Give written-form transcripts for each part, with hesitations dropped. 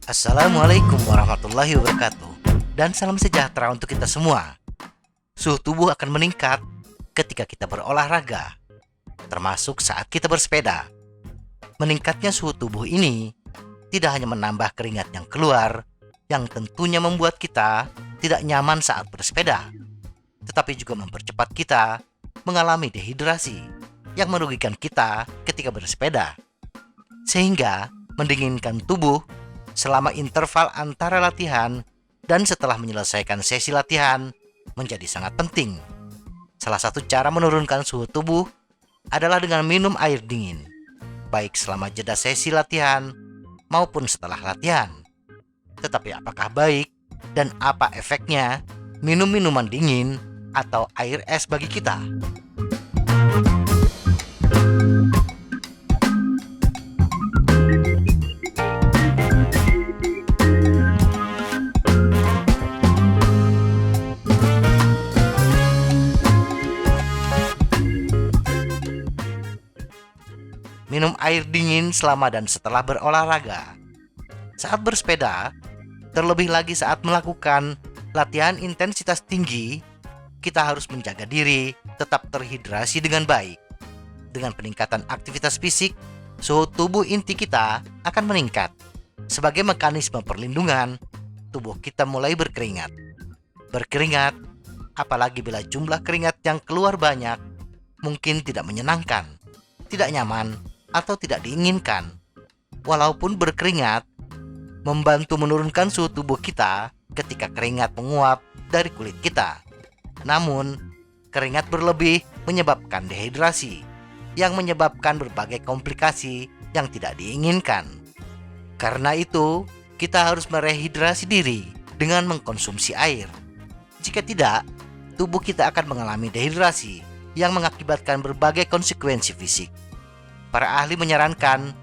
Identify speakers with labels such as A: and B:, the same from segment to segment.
A: Assalamualaikum warahmatullahi wabarakatuh. Dan salam sejahtera untuk kita semua. Suhu tubuh akan meningkat ketika kita berolahraga, termasuk saat kita bersepeda. Meningkatnya suhu tubuh ini tidak hanya menambah keringat yang keluar, yang tentunya membuat kita tidak nyaman saat bersepeda, tetapi juga mempercepat kita mengalami dehidrasi yang merugikan kita ketika bersepeda, sehingga mendinginkan tubuh selama interval antara latihan dan setelah menyelesaikan sesi latihan menjadi sangat penting. Salah satu cara menurunkan suhu tubuh adalah dengan minum air dingin, baik selama jeda sesi latihan maupun setelah latihan. Tetapi apakah baik dan apa efeknya minum minuman dingin atau air es bagi kita? Minum air dingin selama dan setelah berolahraga. Saat bersepeda, terlebih lagi saat melakukan latihan intensitas tinggi, kita harus menjaga diri tetap terhidrasi dengan baik. Dengan peningkatan aktivitas fisik, suhu tubuh inti kita akan meningkat. Sebagai mekanisme perlindungan, tubuh kita mulai berkeringat. Berkeringat, apalagi bila jumlah keringat yang keluar banyak, mungkin tidak menyenangkan, tidak nyaman, atau tidak diinginkan. Walaupun berkeringat membantu menurunkan suhu tubuh kita ketika keringat menguap dari kulit kita, namun keringat berlebih menyebabkan dehidrasi yang menyebabkan berbagai komplikasi yang tidak diinginkan. Karena itu, kita harus merehidrasi diri dengan mengkonsumsi air. Jika tidak, tubuh kita akan mengalami dehidrasi yang mengakibatkan berbagai konsekuensi fisik. Para ahli menyarankan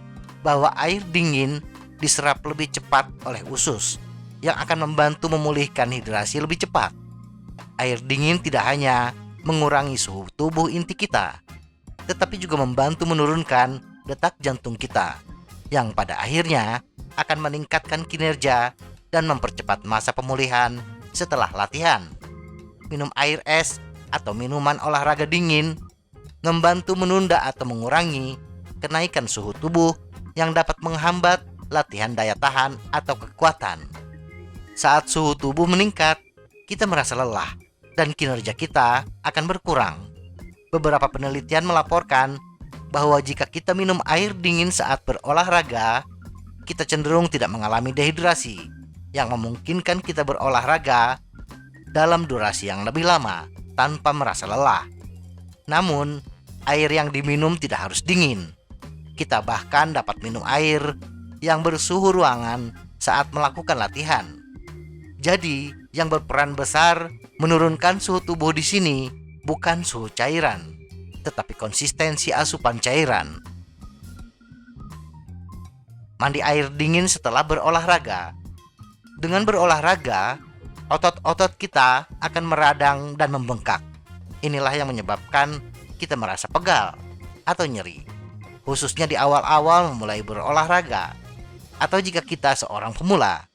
A: bahwa air dingin diserap lebih cepat oleh usus yang akan membantu memulihkan hidrasi lebih cepat. Air dingin tidak hanya mengurangi suhu tubuh inti kita, tetapi juga membantu menurunkan detak jantung kita, yang pada akhirnya akan meningkatkan kinerja dan mempercepat masa pemulihan setelah latihan. Minum air es atau minuman olahraga dingin membantu menunda atau mengurangi kenaikan suhu tubuh yang dapat menghambat latihan daya tahan atau kekuatan. Saat suhu tubuh meningkat, kita merasa lelah dan kinerja kita akan berkurang. Beberapa penelitian melaporkan bahwa jika kita minum air dingin saat berolahraga, kita cenderung tidak mengalami dehidrasi yang memungkinkan kita berolahraga dalam durasi yang lebih lama tanpa merasa lelah. Namun, air yang diminum tidak harus dingin. Kita bahkan dapat minum air yang bersuhu ruangan saat melakukan latihan. Jadi, yang berperan besar menurunkan suhu tubuh di sini bukan suhu cairan, tetapi konsistensi asupan cairan. Mandi air dingin setelah berolahraga. Dengan berolahraga, otot-otot kita akan meradang dan membengkak. Inilah yang menyebabkan kita merasa pegal atau nyeri, khususnya di awal-awal memulai berolahraga atau jika kita seorang pemula.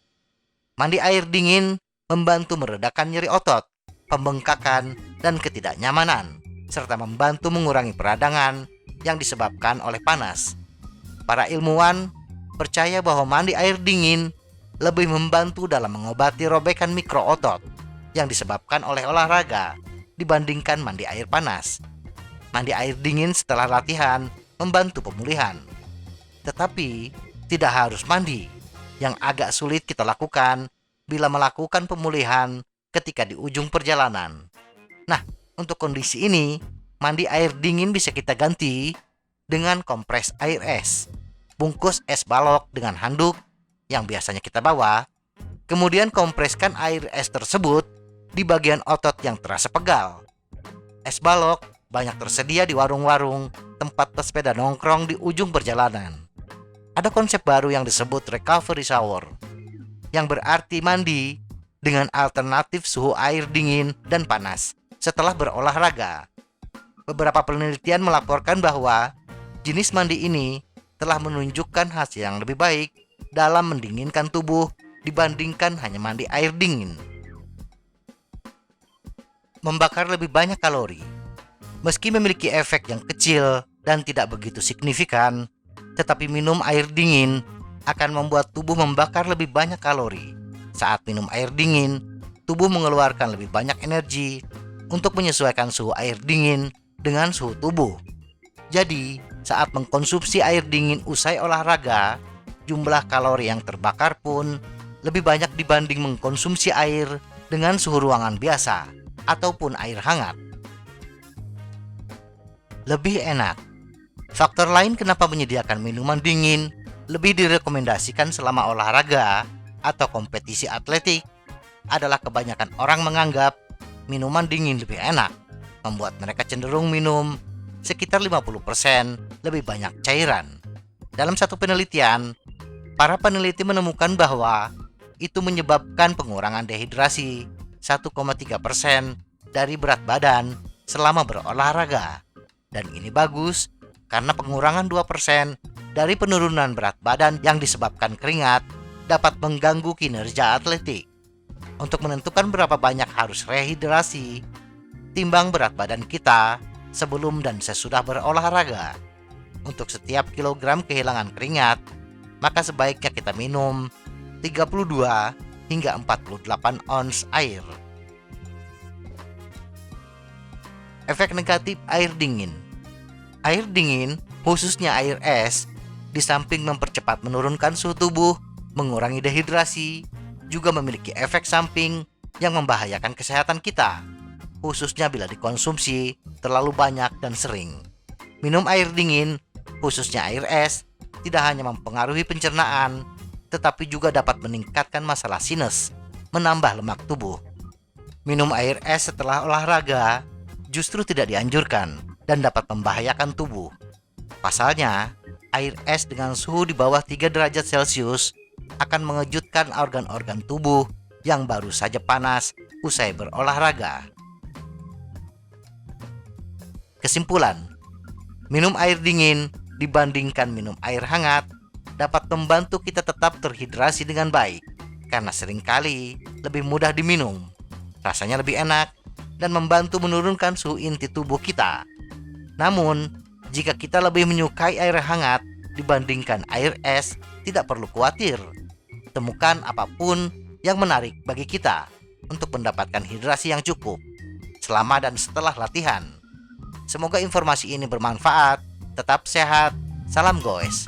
A: Mandi air dingin membantu meredakan nyeri otot, pembengkakan, dan ketidaknyamanan, serta membantu mengurangi peradangan yang disebabkan oleh panas. Para ilmuwan percaya bahwa mandi air dingin lebih membantu dalam mengobati robekan mikro otot yang disebabkan oleh olahraga dibandingkan mandi air panas. Mandi air dingin setelah latihan membantu pemulihan, tetapi tidak harus mandi, yang agak sulit kita lakukan bila melakukan pemulihan ketika di ujung perjalanan. Nah, untuk kondisi ini, mandi air dingin bisa kita ganti dengan kompres air es. Bungkus es balok dengan handuk yang biasanya kita bawa, kemudian kompreskan air es tersebut di bagian otot yang terasa pegal. Es balok banyak tersedia di warung-warung tempat pesepeda nongkrong di ujung perjalanan. Ada konsep baru yang disebut recovery shower, yang berarti mandi dengan alternatif suhu air dingin dan panas setelah berolahraga. Beberapa penelitian melaporkan bahwa Jenis mandi ini telah menunjukkan hasil yang lebih baik dalam mendinginkan tubuh dibandingkan hanya mandi air dingin. Membakar lebih banyak kalori. Meski memiliki efek yang kecil dan tidak begitu signifikan, tetapi minum air dingin akan membuat tubuh membakar lebih banyak kalori. Saat minum air dingin, tubuh mengeluarkan lebih banyak energi untuk menyesuaikan suhu air dingin dengan suhu tubuh. Jadi, saat mengkonsumsi air dingin usai olahraga, jumlah kalori yang terbakar pun lebih banyak dibanding mengkonsumsi air dengan suhu ruangan biasa ataupun air hangat. Lebih enak. Faktor lain kenapa menyediakan minuman dingin lebih direkomendasikan selama olahraga atau kompetisi atletik adalah kebanyakan orang menganggap minuman dingin lebih enak, membuat mereka cenderung minum sekitar 50% lebih banyak cairan. Dalam satu penelitian, para peneliti menemukan bahwa itu menyebabkan pengurangan dehidrasi 1,3% dari berat badan selama berolahraga. Dan ini bagus karena pengurangan 2% dari penurunan berat badan yang disebabkan keringat dapat mengganggu kinerja atletik. Untuk menentukan berapa banyak harus rehidrasi, timbang berat badan kita sebelum dan sesudah berolahraga. Untuk setiap kilogram kehilangan keringat, maka sebaiknya kita minum 32 hingga 48 ons air. Efek negatif air dingin. Air dingin, khususnya air es, di samping mempercepat menurunkan suhu tubuh, mengurangi dehidrasi, juga memiliki efek samping yang membahayakan kesehatan kita, khususnya bila dikonsumsi terlalu banyak dan sering. Minum air dingin, khususnya air es, tidak hanya mempengaruhi pencernaan, tetapi juga dapat meningkatkan masalah sinus, menambah lemak tubuh. Minum air es setelah olahraga justru tidak dianjurkan dan dapat membahayakan tubuh. Pasalnya, air es dengan suhu di bawah 3 derajat Celcius akan mengejutkan organ-organ tubuh yang baru saja panas usai berolahraga. Kesimpulan, minum air dingin dibandingkan minum air hangat dapat membantu kita tetap terhidrasi dengan baik karena seringkali lebih mudah diminum, rasanya lebih enak, dan membantu menurunkan suhu inti tubuh kita. Namun, jika kita lebih menyukai air hangat dibandingkan air es, tidak perlu khawatir. Temukan apapun yang menarik bagi kita untuk mendapatkan hidrasi yang cukup selama dan setelah latihan. Semoga informasi ini bermanfaat. Tetap sehat. Salam goes.